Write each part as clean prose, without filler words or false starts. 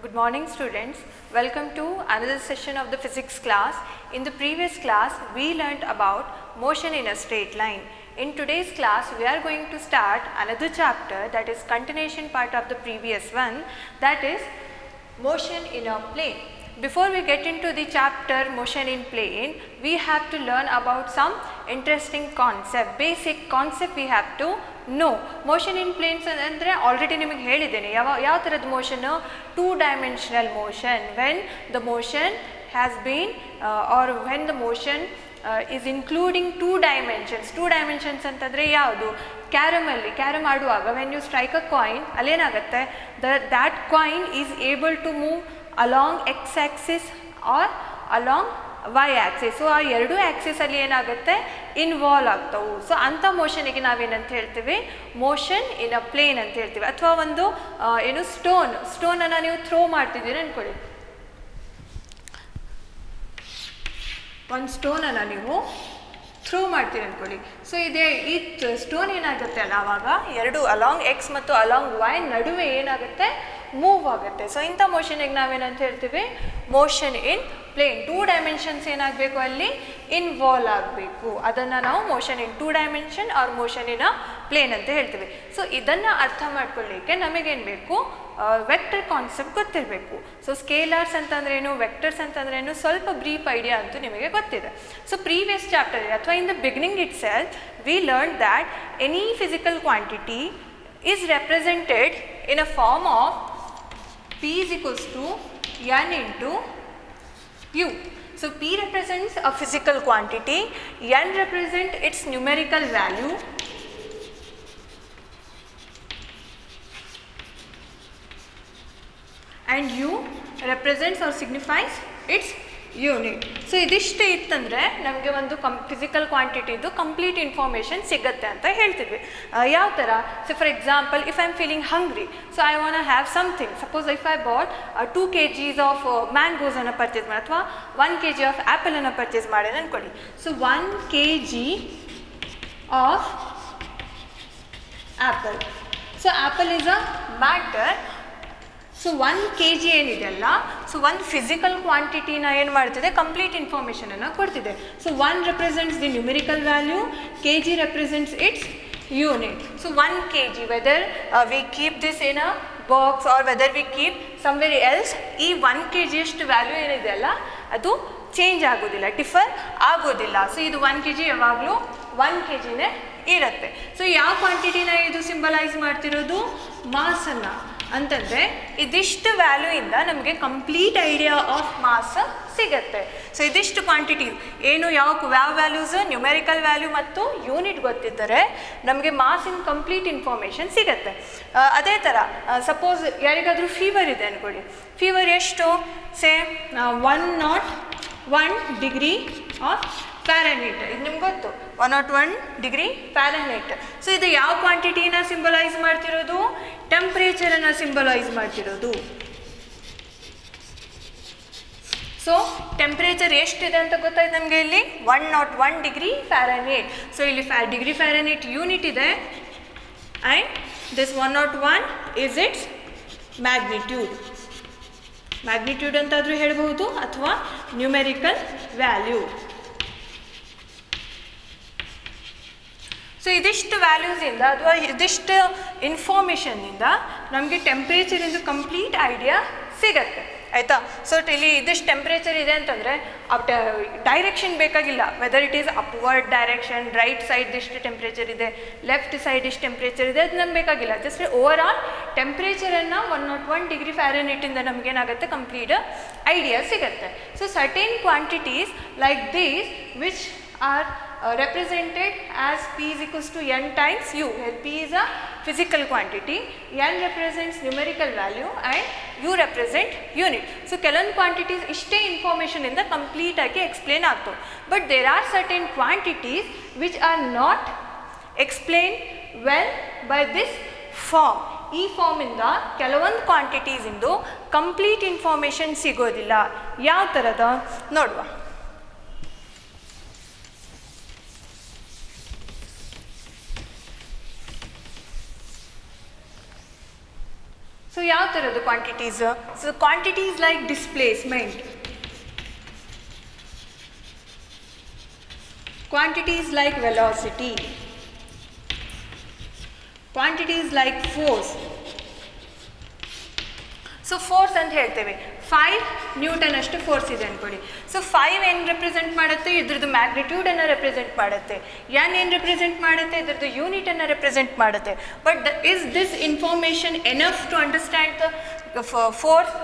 Good morning students, welcome to another session of the physics class. In the previous class we learnt about motion in a straight line. In today's class we are going to start another chapter, that is continuation part of the previous one, that is motion in a plane. Before we get into the chapter motion in plane, we have to learn about some interesting concept, basic concept we have to know. Motion in planes ಅಂದರೆ already ನಿಮಗೆ ಹೇಳಿದ್ದೇನೆ. ಯಾವ ಥರದ motion? 2-dimensional motion, when the motion has been or when the motion is including 2 dimensions. 2 dimensions ಅಂತಂದರೆ ಯಾವುದು? Carrom ಆಡುವಾಗ when you strike a coin, ಅಲ್ಲೇನಾಗುತ್ತೆ, that coin is able to move along x axis or along y axis. So ಆ ಎರಡು ಆ್ಯಕ್ಸಿಸಲ್ಲಿ ಏನಾಗುತ್ತೆ, involve ಆಗ್ತವೆ. So ಅಂಥ ಮೋಷನಿಗೆ ನಾವೇನಂತ ಹೇಳ್ತೀವಿ? ಮೋಷನ್ ಇನ್ ಅ ಪ್ಲೇನ್ ಅಂತ ಹೇಳ್ತೀವಿ. ಅಥವಾ ಒಂದು ಏನು ಸ್ಟೋನನ್ನು ನೀವು ಥ್ರೋ ಮಾಡ್ತಿದ್ದೀರಿ ಅಂದ್ಕೊಳ್ಳಿ, ಒಂದು ಸ್ಟೋನನ್ನು ನೀವು ಥ್ರೋ ಮಾಡ್ತೀರಿ ಅಂದ್ಕೊಳ್ಳಿ. ಸೊ ಈ ಸ್ಟೋನ್ ಏನಾಗುತ್ತೆ ಅಲ್ಲ, ಆವಾಗ ಎರಡು ಅಲಾಂಗ್ ಎಕ್ಸ್ ಮತ್ತು ಅಲಾಂಗ್ ವೈ ನಡುವೆ ಏನಾಗುತ್ತೆ, ಮೂವ್ ಆಗುತ್ತೆ. ಸೊ ಇಂಥ ಮೋಷನಿಗೆ ನಾವೇನಂತ ಹೇಳ್ತೀವಿ? Motion in plane. 2 dimensions ಏನಾಗಬೇಕು, ಅಲ್ಲಿ ಇನ್ವಾಲ್ವ್ ಆಗಬೇಕು. ಅದನ್ನು ನಾವು motion in 2 dimension or motion in a plane ಅಂತ ಹೇಳ್ತೀವಿ. ಸೊ ಇದನ್ನು ಅರ್ಥ ಮಾಡ್ಕೊಳ್ಳಿಕ್ಕೆ ನಮಗೇನು ಬೇಕು? ವೆಕ್ಟರ್ ಕಾನ್ಸೆಪ್ಟ್ ಗೊತ್ತಿರಬೇಕು. ಸೊ ಸ್ಕೇಲಾರ್ಸ್ ಅಂತಂದ್ರೇನು, ವೆಕ್ಟರ್ಸ್ ಅಂತಂದ್ರೇನು, ಸ್ವಲ್ಪ ಬ್ರೀಫ್ ಐಡಿಯಾ ಅಂತೂ ನಿಮಗೆ ಗೊತ್ತಿದೆ. ಸೊ ಪ್ರೀವಿಯಸ್ ಚಾಪ್ಟರ್ ಅಥವಾ in the beginning it self we learn that any physical quantity is represented in a form of P is equals to N into U. So P represents a physical quantity, N represents its numerical value, and U represents or signifies its unit. So ಇದಿಷ್ಟು ಇತ್ತಂದರೆ ನಮಗೆ ಒಂದು physical ಕ್ವಾಂಟಿಟಿದು complete information ಸಿಗುತ್ತೆ ಅಂತ ಹೇಳ್ತಿದ್ವಿ. ಯಾವ ಥರ? So for example, if I am feeling hungry, so I want have something. Suppose if I bought 2 kgs of ಮ್ಯಾಂಗೋಸನ್ನು ಪರ್ಚೇಸ್ ಮಾಡಿ ಅಥವಾ 1 kg ಆಫ್ ಆ್ಯಪಲನ್ನು ಪರ್ಚೇಸ್ ಮಾಡಿ ಅಂದ್ಕೊಳ್ಳಿ. So 1 kg of apple. So apple is a matter. So 1 kg ಏನಿದೆಯಲ್ಲ, so ಒಂದು physical ಕ್ವಾಂಟಿಟಿನ ಏನು ಮಾಡ್ತಿದೆ, ಕಂಪ್ಲೀಟ್ ಇನ್ಫಾರ್ಮೇಷನನ್ನು ಕೊಡ್ತಿದೆ. So 1 represents the numerical value, kg represents its unit. So 1 kg whether we keep this in a box or whether we keep somewhere else, ಈ 1 kg ಅಷ್ಟು value ಏನಿದೆಯಲ್ಲ ಅದು ಚೇಂಜ್ ಆಗೋದಿಲ್ಲ, ಡಿಫರ್ ಆಗೋದಿಲ್ಲ. ಸೊ ಇದು 1 kg ಯಾವಾಗಲೂ 1 kgನೇ ಇರುತ್ತೆ. ಸೊ ಯಾವ ಕ್ವಾಂಟಿಟಿನ ಇದು ಸಿಂಬಲೈಸ್ ಮಾಡ್ತಿರೋದು? ಮಾಸನ್ನು. ಅಂತಂದರೆ ಇದಿಷ್ಟು ವ್ಯಾಲ್ಯೂಯಿಂದ ನಮಗೆ ಕಂಪ್ಲೀಟ್ ಐಡಿಯಾ ಆಫ್ ಮಾಸ್ ಸಿಗುತ್ತೆ. ಸೊ ಇದಿಷ್ಟು ಕ್ವಾಂಟಿಟಿ ಏನು, ಯಾವ ವ್ಯಾಲ್ಯೂಸ್, ನ್ಯೂಮೆರಿಕಲ್ ವ್ಯಾಲ್ಯೂ ಮತ್ತು ಯೂನಿಟ್ ಗೊತ್ತಿದ್ದರೆ ನಮಗೆ ಮಾಸಿನ ಕಂಪ್ಲೀಟ್ ಇನ್ಫಾರ್ಮೇಷನ್ ಸಿಗುತ್ತೆ. ಅದೇ ಥರ ಸಪೋಸ್ ಯಾರಿಗಾದರೂ ಫೀವರ್ ಇದೆ ಅಂದ್ಕೊಳ್ಳಿ, ಫೀವರ್ ಎಷ್ಟು? ಸೇ 101 ಡಿಗ್ರಿ ಆಫ್ ಫ್ಯಾರನ್ಹೀಟ್. ಇದು ನಿಮ್ಗೆ ಗೊತ್ತು, 101 ಡಿಗ್ರಿ ಫ್ಯಾರನ್ಹೀಟ್. ಸೊ ಇದು ಯಾವ ಕ್ವಾಂಟಿಟಿನ ಸಿಂಬಲೈಸ್ ಮಾಡ್ತಿರೋದು? ಟೆಂಪ್ರೇಚರನ್ನು ಸಿಂಬಲೈಸ್ ಮಾಡ್ತಿರೋದು. ಸೊ ಟೆಂಪ್ರೇಚರ್ ಎಷ್ಟಿದೆ ಅಂತ ಗೊತ್ತಾಯ್ತು ನಮಗೆ ಇಲ್ಲಿ, 101 ಡಿಗ್ರಿ ಫ್ಯಾರನ್ಹೀಟ್. ಸೊ ಇಲ್ಲಿ ಡಿಗ್ರಿ ಫ್ಯಾರನ್ಹೀಟ್ ಯೂನಿಟ್ ಇದೆ, and this 101 is its magnitude. Magnitude ಅಂತಾದರೂ ಹೇಳ್ಬೋದು ಅಥವಾ ನ್ಯೂಮೆರಿಕಲ್ ವ್ಯಾಲ್ಯೂ. ಸೊ ಇದಿಷ್ಟು ವ್ಯಾಲ್ಯೂಸಿಂದ ಅಥವಾ ಇದಿಷ್ಟು ಇನ್ಫಾರ್ಮೇಷನ್ನಿಂದ ನಮಗೆ ಟೆಂಪ್ರೇಚರಿಂದು ಕಂಪ್ಲೀಟ್ ಐಡಿಯಾ ಸಿಗತ್ತೆ, ಆಯಿತಾ? ಸೊ ಇಲ್ಲಿ ಇದಿಷ್ಟು ಟೆಂಪ್ರೇಚರ್ ಇದೆ ಅಂತಂದರೆ ಡೈರೆಕ್ಷನ್ ಬೇಕಾಗಿಲ್ಲ, whether it is upward direction, right side ಇಷ್ಟು ಟೆಂಪ್ರೇಚರ್ ಇದೆ, ಲೆಫ್ಟ್ ಸೈಡ್ ಇಷ್ಟು ಟೆಂಪ್ರೇಚರ್ ಇದೆ, ಅದು ನಮ್ಗೆ ಬೇಕಾಗಿಲ್ಲ. ಜಸ್ಟ್ ಓವರ್ ಆಲ್ ಟೆಂಪ್ರೇಚರನ್ನು 101 ಡಿಗ್ರಿ ಫ್ಯಾರನ್ಹೀಟಿಂದ ನಮಗೇನಾಗುತ್ತೆ, ಕಂಪ್ಲೀಟ್ ಐಡಿಯಾ ಸಿಗುತ್ತೆ. So certain quantities like these which are represented as P is equals to N times U. Here P is a physical quantity, N represents numerical value and U represent unit. So ಕೆಲವೊಂದು quantities ಇಷ್ಟೇ information ಇಂದ complete ಆಗಿ explain ಆಗ್ತವೆ. But there are certain quantities which are not explain well by this form. ಈ ಫಾರ್ಮಿಂದ ಕೆಲವೊಂದು ಕ್ವಾಂಟಿಟೀಸಿಂದು complete information ಸಿಗೋದಿಲ್ಲ. ಯಾವ ಥರದ ನೋಡುವ. ಸೊ ಸೊ ಯಾವ ಥರದ್ದು quantities? So quantities like displacement, quantities like velocity, quantities like force. So force ಅಂತ ಹೇಳ್ತೇವೆ 5 ನ್ಯೂಟನ್ ಅಷ್ಟು ಫೋರ್ಸ್ ಇದೆ ಅಂದ್ಕೊಳ್ಳಿ. ಸೊ 5 ಏನು ರೆಪ್ರೆಸೆಂಟ್ ಮಾಡುತ್ತೆ? ಇದ್ರದ್ದು ಮ್ಯಾಗ್ನಿಟ್ಯೂಡನ್ನು ರೆಪ್ರೆಸೆಂಟ್ ಮಾಡುತ್ತೆ. ಎನ್ ಏನು ರೆಪ್ರೆಸೆಂಟ್ ಮಾಡುತ್ತೆ? ಇದ್ರದ್ದು ಯೂನಿಟನ್ನು ರೆಪ್ರೆಸೆಂಟ್ ಮಾಡುತ್ತೆ. But is this information enough to understand the force?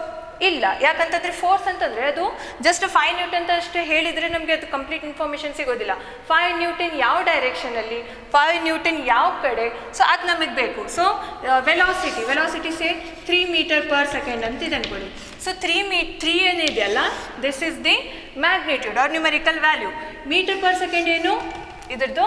ಇಲ್ಲ. ಯಾಕಂತಂದರೆ ಫೋರ್ಸ್ ಅಂತಂದರೆ ಅದು ಜಸ್ಟ್ 5 ನ್ಯೂಟನ್ ಅಂತ ಅಷ್ಟೇ ಹೇಳಿದರೆ ನಮಗೆ ಅದು ಕಂಪ್ಲೀಟ್ ಇನ್ಫಾರ್ಮೇಷನ್ ಸಿಗೋದಿಲ್ಲ. 5 ನ್ಯೂಟನ್ ಯಾವ ಡೈರೆಕ್ಷನಲ್ಲಿ, 5 ನ್ಯೂಟನ್ ಯಾವ ಕಡೆ, ಸೊ ಅದು ನಮಗೆ ಬೇಕು. So velocity say 3 metre per second ಅಂತ ಇದೆ ಅಂದ್ಕೊಳ್ಳಿ. ಸೊ 3 ಏನಿದೆಯಲ್ಲ, this is the magnitude or numerical value. Metre per second ಏನು? ಇದ್ರದ್ದು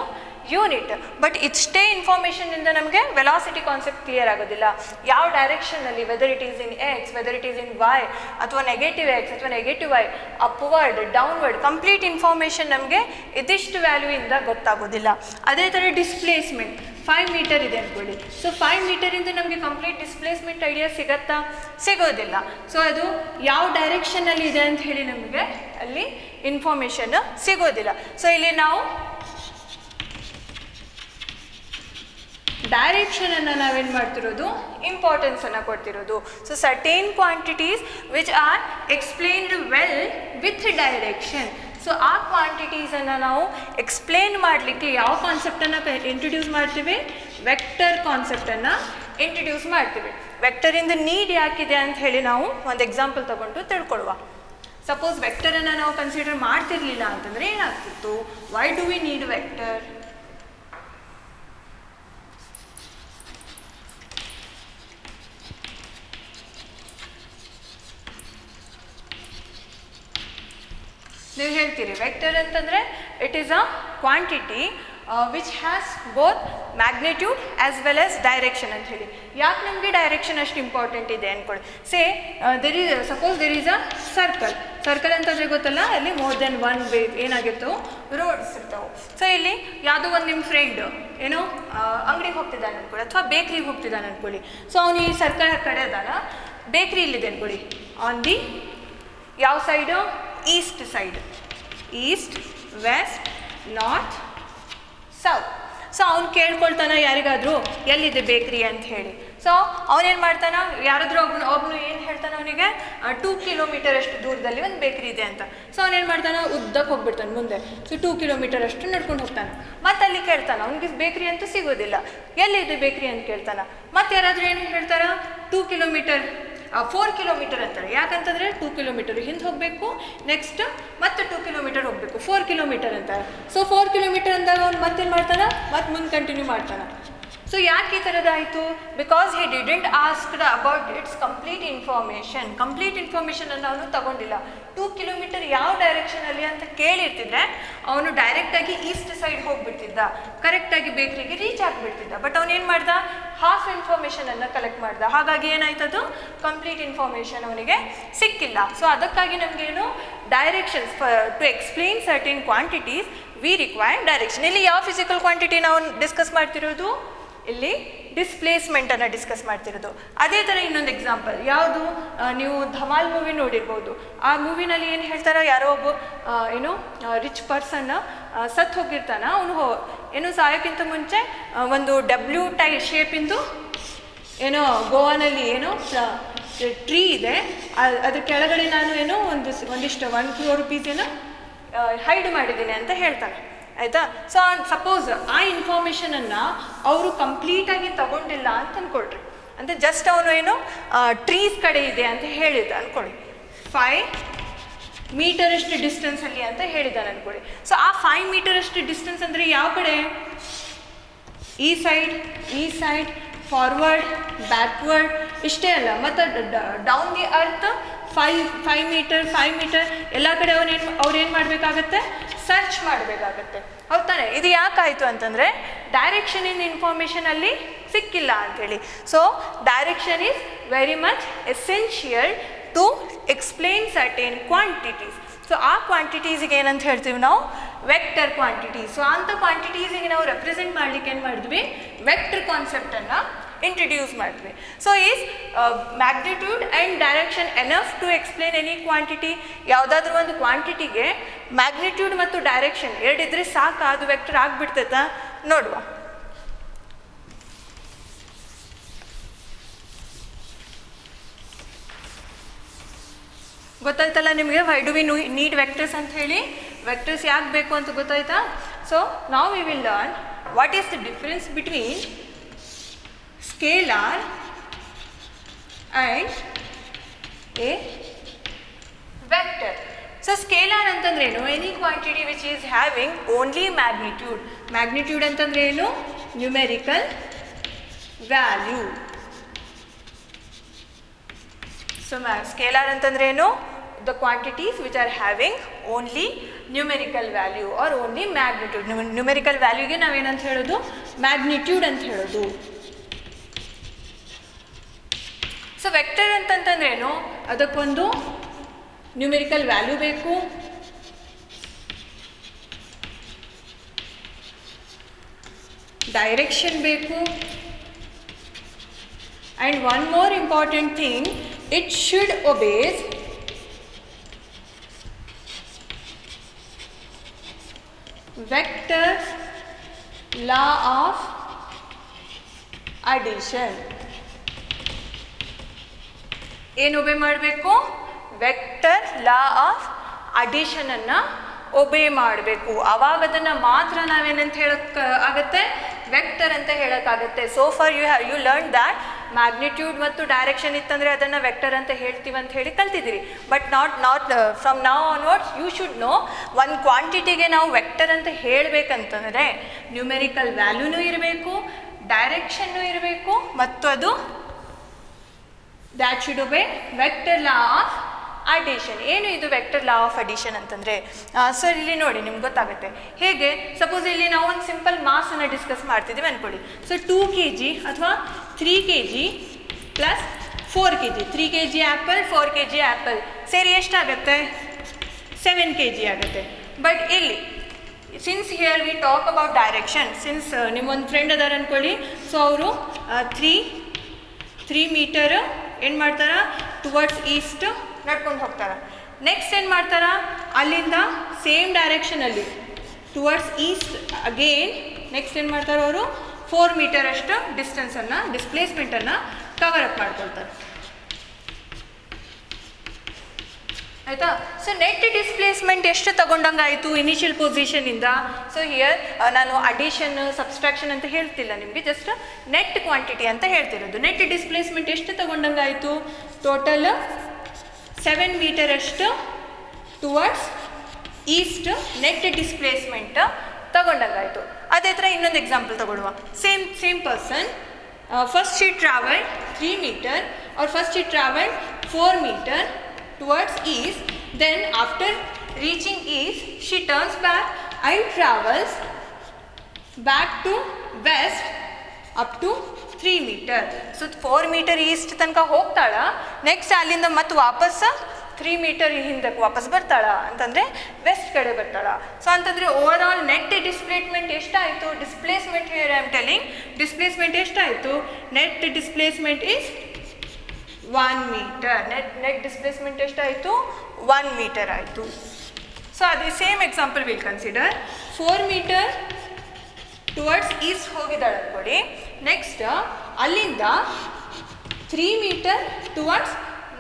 ಯೂನಿಟ್. ಬಟ್ ಇಷ್ಟೇ ಇನ್ಫಾರ್ಮೇಷನಿಂದ ನಮಗೆ ವೆಲಾಸಿಟಿ ಕಾನ್ಸೆಪ್ಟ್ ಕ್ಲಿಯರ್ ಆಗೋದಿಲ್ಲ. ಯಾವ ಡೈರೆಕ್ಷನಲ್ಲಿ, whether it is in X, whether it is in Y, ಅಥವಾ ನೆಗೆಟಿವ್ ಎಕ್ಸ್ ಅಥವಾ negative Y, upward downward, complete information ನಮಗೆ ಇದಿಷ್ಟು ವ್ಯಾಲ್ಯೂಯಿಂದ ಗೊತ್ತಾಗೋದಿಲ್ಲ. ಅದೇ ಥರ ಡಿಸ್ಪ್ಲೇಸ್ಮೆಂಟ್ 5 ಮೀಟರ್ ಇದೆ ಅಂದ್ಕೊಳ್ಳಿ. ಸೊ 5 ಮೀಟರಿಂದ ನಮಗೆ ಕಂಪ್ಲೀಟ್ ಡಿಸ್ಪ್ಲೇಸ್ಮೆಂಟ್ ಐಡಿಯಾ ಸಿಗೋದಿಲ್ಲ. ಸೊ ಅದು ಯಾವ ಡೈರೆಕ್ಷನಲ್ಲಿ ಇದೆ ಅಂತ ಹೇಳಿ ನಮಗೆ ಅಲ್ಲಿ ಇನ್ಫಾರ್ಮೇಷನ್ ಸಿಗೋದಿಲ್ಲ. ಸೊ ಇಲ್ಲಿ ನಾವು ಡೈರೆಕ್ಷನನ್ನು ನಾವೇನು ಮಾಡ್ತಿರೋದು, ಇಂಪಾರ್ಟೆನ್ಸನ್ನು ಕೊಡ್ತಿರೋದು. So certain quantities which are explained well with direction. So ಆ ಕ್ವಾಂಟಿಟೀಸನ್ನು ನಾವು ಎಕ್ಸ್ಪ್ಲೇನ್ ಮಾಡಲಿಕ್ಕೆ ಯಾವ ಕಾನ್ಸೆಪ್ಟನ್ನು ಇಂಟ್ರೊಡ್ಯೂಸ್ ಮಾಡ್ತೀವಿ? ವೆಕ್ಟರ್ ಕಾನ್ಸೆಪ್ಟನ್ನು ಇಂಟ್ರೊಡ್ಯೂಸ್ ಮಾಡ್ತೀವಿ. ವೆಕ್ಟರಿಂದ ನೀಡ್ ಯಾಕಿದೆ ಅಂತ ಹೇಳಿ ನಾವು ಒಂದು ಎಕ್ಸಾಂಪಲ್ ತಗೊಂಡು ತಿಳ್ಕೊಳ್ಳುವ. ಸಪೋಸ್ ವೆಕ್ಟರನ್ನು ನಾವು ಕನ್ಸಿಡರ್ ಮಾಡ್ತಿರ್ಲಿಲ್ಲ ಅಂತಂದರೆ ಏನಾಗ್ತಿತ್ತು? Why do we need vector? ನೀವು ಹೇಳ್ತೀರಿ ವೆಕ್ಟರ್ ಅಂತಂದರೆ it is a quantity which has both magnitude as well as direction ಅಂತ ಹೇಳಿ. ಯಾಕೆ ನಮಗೆ ಡೈರೆಕ್ಷನ್ ಅಷ್ಟು ಇಂಪಾರ್ಟೆಂಟ್ ಇದೆ ಅಂದ್ಕೊಳ್ಳಿ. Suppose there is a circle ಅಂತಂದರೆ ಗೊತ್ತಲ್ಲ, ಅಲ್ಲಿ ಮೋರ್ ದೆನ್ 1 ಏನಾಗಿರ್ತವೆ, ರೋಡ್ಸ್ ಇರ್ತಾವೆ. ಸೊ ಇಲ್ಲಿ ಯಾವುದೋ ಒಂದು ನಿಮ್ಮ ಫ್ರೆಂಡ್ ಏನೋ ಅಂಗಡಿಗೆ ಹೋಗ್ತಿದ್ದಾನೆ ಅಂದ್ಕೊಳ್ಳಿ, ಅಥವಾ ಬೇಕ್ರಿಗೆ ಹೋಗ್ತಿದ್ದಾನೆ ಅಂದ್ಕೊಳ್ಳಿ. ಸೊ ಅವನು ಈ ಸರ್ಕಲ್ ಕಡೆ ಅದಾನ, ಬೇಕ್ರಿ ಇಲ್ಲಿದೆ ಅಂದ್ಕೊಳ್ಳಿ. ಆನ್ ದಿ ಯಾವ side? East side, east, west, north, south. So ಅವ್ನು ಕೇಳ್ಕೊಳ್ತಾನೆ ಯಾರಿಗಾದರೂ ಎಲ್ಲಿದೆ ಬೇಕ್ರಿ ಅಂತ ಹೇಳಿ. ಸೊ ಅವನೇನು ಮಾಡ್ತಾನೆ, ಯಾರಾದರೂ ಒಬ್ಬನು ಏನು ಹೇಳ್ತಾನೆ ಅವನಿಗೆ 2 ಕಿಲೋಮೀಟರ್ ಅಷ್ಟು ದೂರದಲ್ಲಿ ಒಂದು ಬೇಕ್ರಿ ಇದೆ ಅಂತ. ಸೊ ಅವನೇನು ಮಾಡ್ತಾನೆ, ಉದ್ದಕ್ಕೆ ಹೋಗ್ಬಿಡ್ತಾನೆ ಮುಂದೆ. ಸೊ 2 ಕಿಲೋಮೀಟರ್ ಅಷ್ಟು ನಡ್ಕೊಂಡು ಹೋಗ್ತಾನೆ. ಮತ್ತೆ ಅಲ್ಲಿ ಕೇಳ್ತಾನೆ, ಅವ್ನಿಗೆ ಬೇಕ್ರಿ ಅಂತೂ ಸಿಗೋದಿಲ್ಲ, ಎಲ್ಲಿದೆ ಬೇಕ್ರಿ ಅಂತ ಕೇಳ್ತಾನೆ. ಮತ್ತೆ ಯಾರಾದರೂ ಏನು ಹೇಳ್ತಾರೆ, 4 ಕಿಲೋಮೀಟರ್ ಅಂತಾರೆ. ಯಾಕಂತಂದರೆ 2 ಕಿಲೋಮೀಟರ್ ಹಿಂದೆ ಹೋಗಬೇಕು, ನೆಕ್ಸ್ಟ್ ಮತ್ತೆ 2 ಕಿಲೋಮೀಟರ್ ಹೋಗಬೇಕು, 4 ಕಿಲೋಮೀಟರ್ ಅಂತಾರೆ. ಸೊ 4 ಕಿಲೋಮೀಟರ್ ಅಂದಾಗ ಅವ್ನು ಮತ್ತೇನು ಮಾಡ್ತಾನೆ, ಮತ್ತೆ ಮುಂದೆ ಕಂಟಿನ್ಯೂ ಮಾಡ್ತಾನೆ. ಸೊ ಯಾಕೆ ಈ ಥರದಾಯಿತು? Because he didn't asked about its complete ಇನ್ಫಾರ್ಮೇಷನನ್ನು ಅವನು ತಗೊಂಡಿಲ್ಲ. 2 ಕಿಲೋಮೀಟರ್ ಯಾವ ಡೈರೆಕ್ಷನಲ್ಲಿ ಅಂತ ಕೇಳಿರ್ತಿದ್ರೆ ಅವನು ಡೈರೆಕ್ಟಾಗಿ ಈಸ್ಟ್ ಸೈಡ್ ಹೋಗಿಬಿಡ್ತಿದ್ದ, ಕರೆಕ್ಟಾಗಿ ಬೇಕ್ರಿಗೆ ರೀಚ್ ಆಗಿಬಿಡ್ತಿದ್ದ. ಬಟ್ ಅವನೇನು ಮಾಡ್ದ, ಹಾಫ್ ಇನ್ಫಾರ್ಮೇಷನನ್ನು ಕಲೆಕ್ಟ್ ಮಾಡ್ದ. ಹಾಗಾಗಿ ಏನಾಯ್ತದು, ಕಂಪ್ಲೀಟ್ ಇನ್ಫಾರ್ಮೇಷನ್ ಅವನಿಗೆ ಸಿಕ್ಕಿಲ್ಲ. ಸೊ ಅದಕ್ಕಾಗಿ ನಮಗೇನು, directions to explain certain quantities we require direction. ಇಲ್ಲಿ ಯಾವ ಫಿಸಿಕಲ್ ಕ್ವಾಂಟಿಟಿ ನಾವು ಡಿಸ್ಕಸ್ ಮಾಡ್ತಿರೋದು? ಇಲ್ಲಿ ಡಿಸ್ಪ್ಲೇಸ್ಮೆಂಟನ್ನು ಡಿಸ್ಕಸ್ ಮಾಡ್ತಿರೋದು. ಅದೇ ಥರ ಇನ್ನೊಂದು ಎಕ್ಸಾಂಪಲ್ ಯಾವುದು, ನೀವು ಧಮಾಲ್ ಮೂವಿ ನೋಡಿರ್ಬೋದು. ಆ ಮೂವಿನಲ್ಲಿ ಏನು ಹೇಳ್ತಾರೆ, ಯಾರೋ ಒಬ್ಬ ಏನು ರಿಚ್ ಪರ್ಸನ್ ಸತ್ತು ಹೋಗಿರ್ತಾನೆ. ಅವನು ಏನು ಸಾಯೋಕ್ಕಿಂತ ಮುಂಚೆ ಒಂದು W ಶೇಪಿಂದು ಏನೋ ಗೋವಾನಲ್ಲಿ ಏನೋ ಟ್ರೀ ಇದೆ, ಅದ್ರ ಕೆಳಗಡೆ ನಾನು ಏನೋ ಒಂದಿಷ್ಟು 1 crore rupees ಏನೋ ಹೈಡ್ ಮಾಡಿದ್ದೀನಿ ಅಂತ ಹೇಳ್ತಾನೆ. ಆಯಿತಾ? ಸೊ ಸಪೋಸ್ ಆ ಇನ್ಫಾರ್ಮೇಷನನ್ನು ಅವರು ಕಂಪ್ಲೀಟಾಗಿ ತಗೊಂಡಿಲ್ಲ ಅಂತ ಅಂದ್ಕೊಳ್ರಿ. ಅಂದರೆ ಜಸ್ಟ್ ಅವನು ಏನು ಟ್ರೀಸ್ ಕಡೆ ಇದೆ ಅಂತ ಹೇಳಿದ ಅಂದ್ಕೊಳ್ಳಿ, 5 ಮೀಟರಷ್ಟು ಡಿಸ್ಟೆನ್ಸಲ್ಲಿ ಅಂತ ಹೇಳಿದ್ದಾನೆ ಅಂದ್ಕೊಳ್ಳಿ. ಸೊ ಆ 5 ಮೀಟರಷ್ಟು ಡಿಸ್ಟೆನ್ಸ್ ಅಂದರೆ ಯಾವ ಕಡೆ? ಈ ಸೈಡ್, ಫಾರ್ವರ್ಡ್, ಬ್ಯಾಕ್ವರ್ಡ್, ಇಷ್ಟೇ ಅಲ್ಲ, ಮತ್ತು ಡೌನ್ ದಿ ಅರ್ತ್ 5 ಮೀಟರ್ ಎಲ್ಲ ಕಡೆ ಅವ್ರೇನು ಮಾಡಬೇಕಾಗತ್ತೆ, ಸರ್ಚ್ ಮಾಡಬೇಕಾಗತ್ತೆ. ಹೌದು ತಾನೆ? ಇದು ಯಾಕಾಯಿತು ಅಂತಂದರೆ ಡೈರೆಕ್ಷನ್ ಇನ್ ಇನ್ಫಾರ್ಮೇಷನ್ ಅಲ್ಲಿ ಸಿಕ್ಕಿಲ್ಲ ಅಂಥೇಳಿ. So direction is very much essential to explain certain quantities. So ಆ ಕ್ವಾಂಟಿಟೀಸಿಗೆ ಏನಂತ ಹೇಳ್ತೀವಿ ನಾವು, ವೆಕ್ಟರ್ ಕ್ವಾಂಟಿಟೀಸ್. ಸೊ ಅಂಥ ಕ್ವಾಂಟಿಟೀಸಿಗೆ ನಾವು ರೆಪ್ರೆಸೆಂಟ್ ಮಾಡಲಿಕ್ಕೆ ಏನು ಮಾಡಿದ್ವಿ, ವೆಕ್ಟರ್ ಕಾನ್ಸೆಪ್ಟನ್ನು ಇಂಟ್ರಡ್ಯೂಸ್ ಮಾಡ್ತೀವಿ. So is magnitude and direction enough to explain any quantity? ಯಾವುದಾದ್ರೂ ಒಂದು ಕ್ವಾಂಟಿಟಿಗೆ ಮ್ಯಾಗ್ನಿಟ್ಯೂಡ್ ಮತ್ತು ಡೈರೆಕ್ಷನ್ ಎರಡಿದ್ರೆ ಸಾಕು, ಅದು ವೆಕ್ಟರ್ ಆಗಿಬಿಡ್ತೈತಾ? ನೋಡುವ. ಗೊತ್ತಾಯ್ತಲ್ಲ ನಿಮಗೆ why do we need vectors ಅಂತ ಹೇಳಿ? ವೆಕ್ಟರ್ಸ್ ಯಾಕೆ ಬೇಕು ಅಂತ ಗೊತ್ತಾಯ್ತಾ? So now we will learn what is the difference between scalar and A vector. So scalar ಅಂತಂದ್ರೆ ಏನು? Any quantity which is having only magnitude. Magnitude ಅಂತಂದ್ರೆ ಏನು? Numerical value. ಸೊ ಸ್ಕೇಲಾರ್ ಅಂತಂದ್ರೆ ಏನು? the quantities which are having only numerical value or only magnitude. Numerical value ಗೆ ನಾವೇನಂತ ಹೇಳೋದು? Magnitude ಅಂತ ಹೇಳೋದು. ಸೊ ವೆಕ್ಟರ್ ಅಂತಂತಂದ್ರೆ ಏನು? ಅದಕ್ಕೊಂದು ನ್ಯೂಮೆರಿಕಲ್ ವ್ಯಾಲ್ಯೂ ಬೇಕು, ಡೈರೆಕ್ಷನ್ ಬೇಕು, and one more important thing, it should obey vector law of addition. ಏನು ಒಬೆ ಮಾಡಬೇಕು? ವೆಕ್ಟರ್ ಲಾ ಆಫ್ ಅಡಿಷನ್ ಅನ್ನು ಒಬೆ ಮಾಡಬೇಕು. ಅವಾಗ ಅದನ್ನು ಮಾತ್ರ ನಾವೇನಂತ ಹೇಳಕ್ಕೆ ಆಗುತ್ತೆ? ವೆಕ್ಟರ್ ಅಂತ ಹೇಳೋಕ್ಕಾಗುತ್ತೆ. So for you learn that magnitude ಮತ್ತು ಡೈರೆಕ್ಷನ್ ಇತ್ತಂದರೆ ಅದನ್ನು ವೆಕ್ಟರ್ ಅಂತ ಹೇಳ್ತೀವಿ ಅಂತ ಹೇಳಿ ಕಲ್ತಿದ್ದೀರಿ. But not from now onwards you should know, ಒಂದು ಕ್ವಾಂಟಿಟಿಗೆ ನಾವು ವೆಕ್ಟರ್ ಅಂತ ಹೇಳಬೇಕಂತಂದರೆ ನ್ಯೂಮೆರಿಕಲ್ ವ್ಯಾಲ್ಯೂನೂ ಇರಬೇಕು, ಡೈರೆಕ್ಷನ್ನೂ ಇರಬೇಕು, ಮತ್ತು ಅದು that should ಒಬೆ vector law of addition. ಏನು ಇದು ವೆಕ್ಟರ್ ಲಾ ಆಫ್ ಅಡಿಷನ್ ಅಂತಂದರೆ? ಸರ್ ಇಲ್ಲಿ ನೋಡಿ ನಿಮ್ಗೆ ಗೊತ್ತಾಗುತ್ತೆ. ಹೇಗೆ? ಸಪೋಸ್ ಇಲ್ಲಿ ನಾವು ಒಂದು ಸಿಂಪಲ್ ಮಾಸನ್ನು ಡಿಸ್ಕಸ್ ಮಾಡ್ತಿದ್ದೀವಿ ಅಂದ್ಕೊಳ್ಳಿ. ಸೊ 2 kg ಅಥವಾ 3 kg plus 4 kg, 3 kg apple 4 kg apple ಸೇರಿ ಎಷ್ಟಾಗುತ್ತೆ? 7 kg ಆಗುತ್ತೆ. ಬಟ್ ಇಲ್ಲಿ since here we talk about direction, since ನಿಮ್ಮೊಂದು ಫ್ರೆಂಡ್ ಅದಾರ ಅಂದ್ಕೊಳ್ಳಿ. ಸೊ ಅವರು 3 ಮೀಟರ್ ಏನು ಮಾಡ್ತಾರ? ಟುವರ್ಡ್ಸ್ ಈಸ್ಟ್ ನಡ್ಕೊಂಡು ಹೋಗ್ತಾರೆ. ನೆಕ್ಸ್ಟ್ ಏನು ಮಾಡ್ತಾರ? ಅಲ್ಲಿಂದ ಸೇಮ್ ಡೈರೆಕ್ಷನಲ್ಲಿ ಟುವರ್ಡ್ಸ್ ಈಸ್ಟ್ ಅಗೇನ್ ನೆಕ್ಸ್ಟ್ ಏನು ಮಾಡ್ತಾರೆ? ಅವರು 4 ಮೀಟರ್ ಅಷ್ಟು ಡಿಸ್ಟೆನ್ಸನ್ನು, ಡಿಸ್ಪ್ಲೇಸ್ಮೆಂಟನ್ನು ಕವರ್ ಅಪ್ ಮಾಡ್ಕೊಳ್ತಾರೆ. ಆಯಿತಾ? ಸೊ ನೆಟ್ ಡಿಸ್ಪ್ಲೇಸ್ಮೆಂಟ್ ಎಷ್ಟು ತಗೊಂಡಂಗಾಯಿತು ಇನಿಷಿಯಲ್ ಪೊಸಿಷನಿಂದ? ಸೊ ಹಿಯರ್ ನಾನು ಅಡಿಷನ್ ಸಬ್ಸ್ಟ್ರಾಕ್ಷನ್ ಅಂತ ಹೇಳ್ತಿಲ್ಲ ನಿಮಗೆ, ಜಸ್ಟ್ ನೆಟ್ ಕ್ವಾಂಟಿಟಿ ಅಂತ ಹೇಳ್ತಿರೋದು. ನೆಟ್ ಡಿಸ್ಪ್ಲೇಸ್ಮೆಂಟ್ ಎಷ್ಟು ತಗೊಂಡಂಗಾಯಿತು? ಟೋಟಲ್ 7 ಮೀಟರ್ ಅಷ್ಟು ಟುವರ್ಡ್ಸ್ ಈಸ್ಟ್ ನೆಟ್ ಡಿಸ್ಪ್ಲೇಸ್ಮೆಂಟ್ ತಗೊಂಡಂಗಾಯಿತು. ಅದೇ ಥರ ಇನ್ನೊಂದು ಎಕ್ಸಾಂಪಲ್ ತಗೊಳ್ಳುವ. Same person, first she travel 3 metre or first she traveled 4 meter towards east, then after reaching east she turns back and travels back to west up to 3 meter. So 4 meter east ತನಕ ಹೋಗ್ತಾಳ, next ಅಲ್ಲಿಂದ ಮತ್ತೆ ವಾಪಸ್ 3 metre ಹಿಂದಕ್ಕೆ ವಾಪಸ್ ಬರ್ತಾಳ ಅಂತಂದರೆ West ಕಡೆ ಬರ್ತಾಳ. ಸೊ ಅಂತಂದರೆ ಓವರ್ ಆಲ್ ನೆಟ್ ಡಿಸ್ಪ್ಲೇಸ್ಮೆಂಟ್ ಎಷ್ಟಾಯಿತು? Displacement here I am telling, displacement ಎಷ್ಟಾಯಿತು? Net displacement is 1 metre. Net displacement ಎಷ್ಟಾಯಿತು? 1 ಮೀಟರ್ ಆಯಿತು. ಸೊ ಅದೇ same example will consider. 4 metre towards east ಹೋಗಿದ್ದಾಳೆ ಅನ್ಕೊಡಿ, ನೆಕ್ಸ್ಟ್ ಅಲ್ಲಿಂದ 3 ಮೀಟರ್ ಟುವರ್ಡ್ಸ್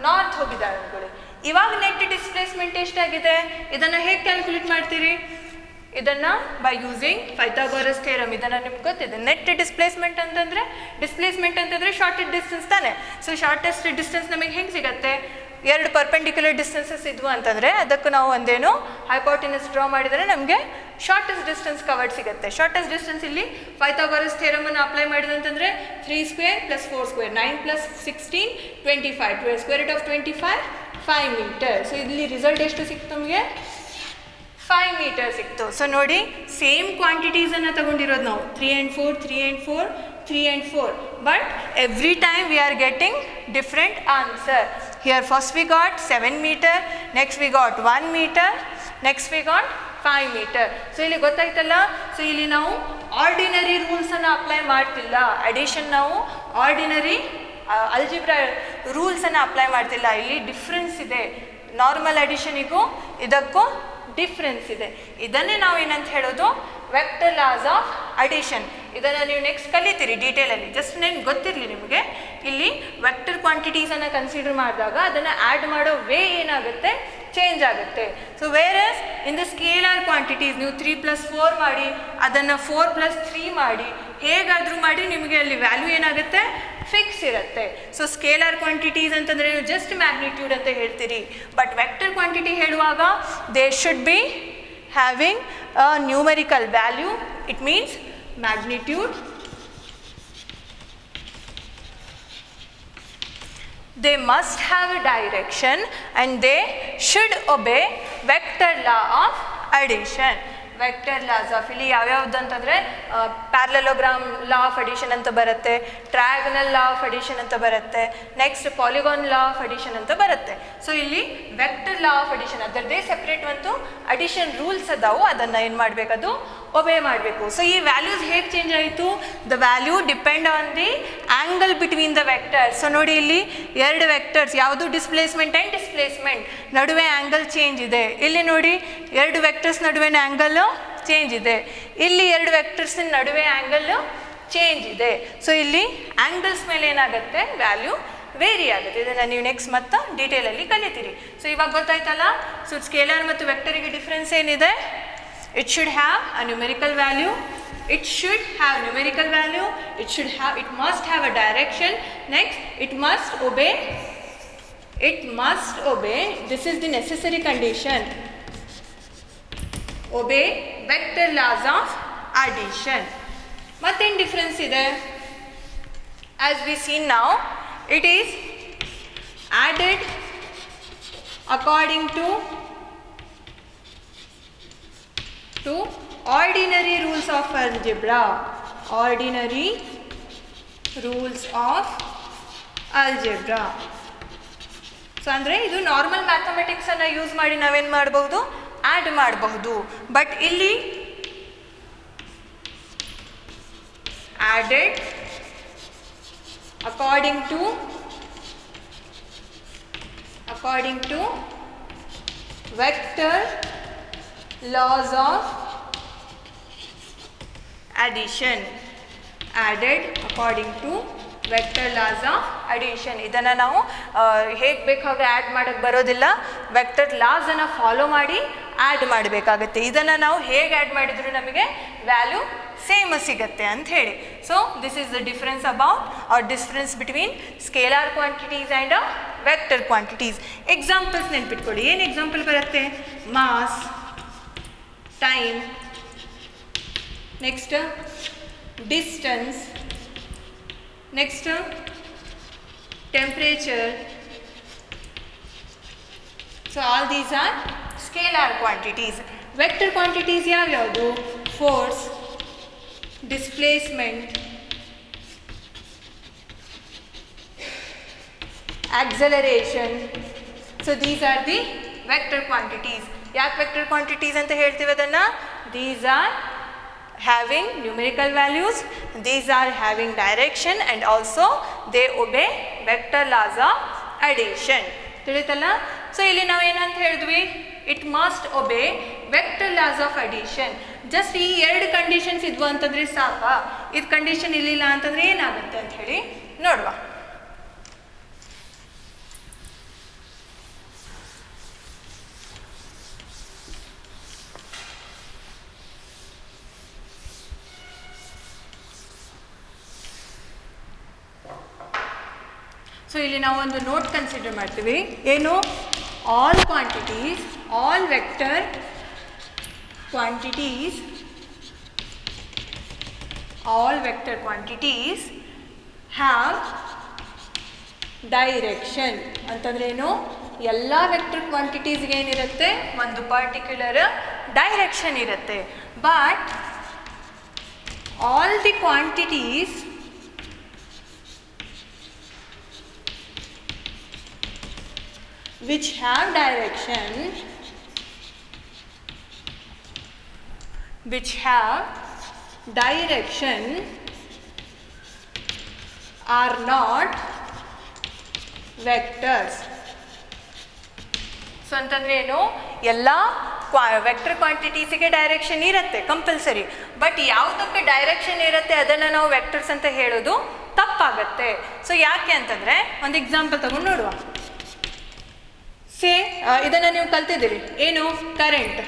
ನಾರ್ತ್ ಹೋಗಿದ್ದಾಳೆ ಅನ್ಕೊಳ್ಳಿ. ಇವಾಗ ನೆಟ್ ಡಿಸ್ಪ್ಲೇಸ್ಮೆಂಟ್ ಎಷ್ಟಾಗಿದೆ? ಇದನ್ನು ಹೇಗೆ ಕ್ಯಾಲ್ಕುಲೇಟ್ ಮಾಡ್ತೀರಿ? ಇದನ್ನು ಬೈ ಯೂಸಿಂಗ್ ಪೈಥಾಗೋರಸ್ ಥಿಯರಮ್. ಇದನ್ನು ನಿಮ್ಗೆ ಗೊತ್ತಿದೆ. ನೆಟ್ ಡಿಸ್ಪ್ಲೇಸ್ಮೆಂಟ್ ಅಂತಂದರೆ ಶಾರ್ಟೆಸ್ಟ್ ಡಿಸ್ಟೆನ್ಸ್ ತಾನೆ. ಸೊ ಶಾರ್ಟೆಸ್ಟ್ ಡಿಸ್ಟೆನ್ಸ್ ನಮಗೆ ಹೆಂಗೆ ಸಿಗುತ್ತೆ? 2 ಪರ್ಪೆಂಡಿಕ್ಯುಲರ್ ಡಿಸ್ಟೆನ್ಸಸ್ ಇದ್ವು ಅಂತಂದರೆ ಅದಕ್ಕೆ ನಾವು ಒಂದೇನು ಹೈಪೋಟೆನಸ್ ಡ್ರಾ ಮಾಡಿದರೆ ನಮಗೆ ಶಾರ್ಟೆಸ್ಟ್ ಡಿಸ್ಟೆನ್ಸ್ ಕವರ್ಡ್ ಸಿಗುತ್ತೆ. ಶಾರ್ಟೆಸ್ಟ್ ಡಿಸ್ಟೆನ್ಸ್ ಇಲ್ಲಿ ಪೈಥಾಗೋರಸ್ ಥಿಯರಮನ್ನು ಅಪ್ಲೈ ಮಾಡಿದಂತಂದರೆ 3 square plus 4 square 9 plus 16 25 square root of 25 5 metre. So ಇಲ್ಲಿ ರಿಸಲ್ಟ್ ಎಷ್ಟು ಸಿಕ್ತು ನಮಗೆ? 5 ಮೀಟರ್ ಸಿಕ್ತು. ಸೊ ನೋಡಿ, ಸೇಮ್ ಕ್ವಾಂಟಿಟೀಸನ್ನು ತಗೊಂಡಿರೋದು ನಾವು 3 and 4 3 and 4 3 and 4, but every time we are getting different answer. Here first we got 7 meter, next we got 1 meter, next we got 5 meter. So ಇಲ್ಲಿ ಗೊತ್ತಾಯ್ತಲ್ಲ. ಸೊ ಇಲ್ಲಿ ನಾವು ಆರ್ಡಿನರಿ ರೂಲ್ಸನ್ನು ಅಪ್ಲೈ ಮಾಡ್ತಿಲ್ಲ. Addition ನಾವು ordinary algebra ರೂಲ್ಸನ್ನು apply ಮಾಡ್ತಿಲ್ಲ. ಇಲ್ಲಿ difference ಇದೆ, normal ಅಡಿಷನಿಗೂ ಇದಕ್ಕೂ ಡಿಫ್ರೆನ್ಸ್ ಇದೆ. ಇದನ್ನೇ ನಾವು ಏನಂತ ಹೇಳೋದು, ವೆಕ್ಟರ್ ಲಾಸ್ ಆಫ್ ಅಡಿಷನ್. ಇದನ್ನು ನೀವು ನೆಕ್ಸ್ಟ್ ಕಲಿತೀರಿ ಡೀಟೇಲಲ್ಲಿ. ಜಸ್ಟ್ ನನಗೆ ಗೊತ್ತಿರಲಿ ನಿಮಗೆ, ಇಲ್ಲಿ ವೆಕ್ಟರ್ ಕ್ವಾಂಟಿಟೀಸನ್ನು ಕನ್ಸಿಡರ್ ಮಾಡಿದಾಗ ಅದನ್ನು ಆ್ಯಡ್ ಮಾಡೋ ವೇ ಏನಾಗುತ್ತೆ, ಚೇಂಜ್ ಆಗುತ್ತೆ. So ವೇರಸ್ in the scalar quantities ನೀವು 3+4 ಮಾಡಿ, ಅದನ್ನು 4+3 ಮಾಡಿ, ಹೇಗಾದರೂ ಮಾಡಿ ನಿಮಗೆ ಅಲ್ಲಿ ವ್ಯಾಲ್ಯೂ ಏನಾಗುತ್ತೆ, ಫಿಕ್ಸ್ ಇರುತ್ತೆ. ಸೊ ಸ್ಕೇಲಾರ್ ಕ್ವಾಂಟಿಟೀಸ್ ಅಂತಂದರೆ ನೀವು ಜಸ್ಟ್ ಮ್ಯಾಗ್ನಿಟ್ಯೂಡ್ ಅಂತ ಹೇಳ್ತೀರಿ. ಬಟ್ ವೆಕ್ಟರ್ ಕ್ವಾಂಟಿಟಿ ಹೇಳುವಾಗ they should be having a numerical value. It means magnitude. They must have a direction and they should obey vector law of addition. Vector laws of ಇಲ್ಲಿ ಯಾವ್ಯಾವ್ದು ಅಂತಂದರೆ parallelogram law of addition ಅಂತ ಬರುತ್ತೆ, ಟ್ರಯಾಗನಲ್ law of addition ಅಂತ ಬರುತ್ತೆ, next polygon law of addition ಅಂತ ಬರುತ್ತೆ. So ಇಲ್ಲಿ ವೆಕ್ಟರ್ ಲಾ ಆಫ್ ಅಡಿಷನ್ ಅದರದ್ದೇ ಸೆಪ್ರೇಟ್ ಒಂದು ಅಡಿಷನ್ ರೂಲ್ಸ್ ಅದಾವು, ಅದನ್ನು ಏನು ಮಾಡಬೇಕು, ಅದು ಒಬೇ ಮಾಡಬೇಕು. ಸೊ ಈ ವ್ಯಾಲ್ಯೂಸ್ ಹೇಗೆ ಚೇಂಜ್ ಆಯಿತು, the value depend on the angle between the vectors. So ನೋಡಿ ಇಲ್ಲಿ ಎರಡು ವೆಕ್ಟರ್ಸ್ ಯಾವುದು ಡಿಸ್ಪ್ಲೇಸ್ಮೆಂಟ್ ಆ್ಯಂಡ್ ಡಿಸ್ಪ್ಲೇಸ್ಮೆಂಟ್ ನಡುವೆ ಆ್ಯಂಗಲ್ ಚೇಂಜ್ ಇದೆ. ಇಲ್ಲಿ ನೋಡಿ ಎರಡು ವೆಕ್ಟರ್ಸ್ ನಡುವೆ ಆ್ಯಂಗಲ್ಲು ಚೇಂಜ್ ಇದೆ, ಇಲ್ಲಿ ಎರಡು ವೆಕ್ಟರ್ಸಿನ ನಡುವೆ ಆ್ಯಂಗಲ್ಲು ಚೇಂಜ್ ಇದೆ. ಸೊ ಇಲ್ಲಿ ಆ್ಯಂಗಲ್ಸ್ ಮೇಲೆ ಏನಾಗುತ್ತೆ, ವ್ಯಾಲ್ಯೂ ವೇರಿ ಆಗುತ್ತೆ. ಇದನ್ನು ನೀವು ನೆಕ್ಸ್ಟ್ ಮತ್ತು ಡೀಟೇಲಲ್ಲಿ ಕಲಿತೀರಿ. ಸೊ ಇವಾಗ ಗೊತ್ತಾಯ್ತಲ್ಲ. ಸೊ ಸ್ಕೇಲರ್ ಮತ್ತು ವೆಕ್ಟರಿಗೆ ಡಿಫ್ರೆನ್ಸ್ ಏನಿದೆ, it should have a numerical value, it should have numerical value, it must have a direction, next it must obey, this is the necessary condition, obey vector laws of addition. Matthen difference ide, as we see now, it is added according to ordinary rules of algebra. Ordinary rules of algebra. So ಅಂದರೆ ಇದು normal ಮ್ಯಾಥಮೆಟಿಕ್ಸನ್ನು use ಮಾಡಿ ನಾವೇನು ಮಾಡಬಹುದು, add ಮಾಡಬಹುದು. But ಇಲ್ಲಿ added according to vector laws of addition. Added according to vector laws of addition. ಇದನ್ನು ನಾವು ಹೇಗೆ ಬೇಕಾದ್ರೆ ಆ್ಯಡ್ ಮಾಡೋಕ್ಕೆ ಬರೋದಿಲ್ಲ, ವೆಕ್ಟರ್ ಲಾಸನ್ನು ಫಾಲೋ ಮಾಡಿ ಆ್ಯಡ್ ಮಾಡಬೇಕಾಗತ್ತೆ. ಇದನ್ನು ನಾವು ಹೇಗೆ ಆ್ಯಡ್ ಮಾಡಿದರೂ ನಮಗೆ ವ್ಯಾಲ್ಯೂ ಸೇಮ್ ಸಿಗುತ್ತೆ ಅಂತ ಹೇಳಿ. So this is the difference about our difference between scalar quantities and vector quantities. Examples ನೆನ್ಪಿಟ್ಕೊಳ್ಳಿ. ಏನು ಎಕ್ಸಾಂಪಲ್ ಬರುತ್ತೆ, mass, time, next distance, next temperature. So all these are scalar quantities. Vector quantities ಯಾವ್ಯಾವುದು, force, displacement, acceleration. So these are the vector quantities. ಯಾಕೆ vector quantities ಅಂತ ಹೇಳ್ತೀವಿ ಅದನ್ನು, these are having numerical values, these are having direction and also they obey vector laws of addition. ತಿಳಿತಲ್ಲ. So ಇಲ್ಲಿ ನಾವು ಏನಂತ ಹೇಳಿದ್ವಿ, it must obey vector laws of addition. Just ಈ ಎರಡು ಕಂಡೀಷನ್ಸ್ ಇದ್ವು ಅಂತಂದರೆ ಸಾಕಾ, ಇದು ಕಂಡೀಷನ್ ಇರಲಿಲ್ಲ ಅಂತಂದರೆ ಏನಾಗುತ್ತೆ ಅಂತ ಹೇಳಿ ನೋಡುವ. ಸೊ ಇಲ್ಲಿ ನಾವು ಒಂದು ನೋಟ್ ಕನ್ಸಿಡರ್ ಮಾಡ್ತೀವಿ. ಏನು, all quantities, all vector quantities, all vector quantities have direction. ಅಂತಂದ್ರೇನು, ಎಲ್ಲ ವೆಕ್ಟರ್ ಕ್ವಾಂಟಿಟೀಸ್ಗೆ ಏನಿರುತ್ತೆ, ಒಂದು ಪರ್ಟಿಕ್ಯುಲರ್ ಡೈರೆಕ್ಷನ್ ಇರುತ್ತೆ. But all the quantities which have direction, are not vectors. So ಅಂತಂದರೆ ಏನು, ಎಲ್ಲ ವೆಕ್ಟರ್ ಕ್ವಾಂಟಿಟೀಸಿಗೆ ಡೈರೆಕ್ಷನ್ ಇರುತ್ತೆ ಕಂಪಲ್ಸರಿ, ಬಟ್ ಯಾವುದಕ್ಕೆ ಡೈರೆಕ್ಷನ್ ಇರುತ್ತೆ ಅದನ್ನು ನಾವು ವೆಕ್ಟರ್ಸ್ ಅಂತ ಹೇಳೋದು ತಪ್ಪಾಗತ್ತೆ. ಸೊ ಯಾಕೆ ಅಂತಂದರೆ ಒಂದು ಎಕ್ಸಾಂಪಲ್ ತಗೊಂಡು ನೋಡುವ. ಇದನ್ನು ನೀವು ಕಲ್ತಿದ್ದೀರಿ, ಏನು, ಕರೆಂಟ್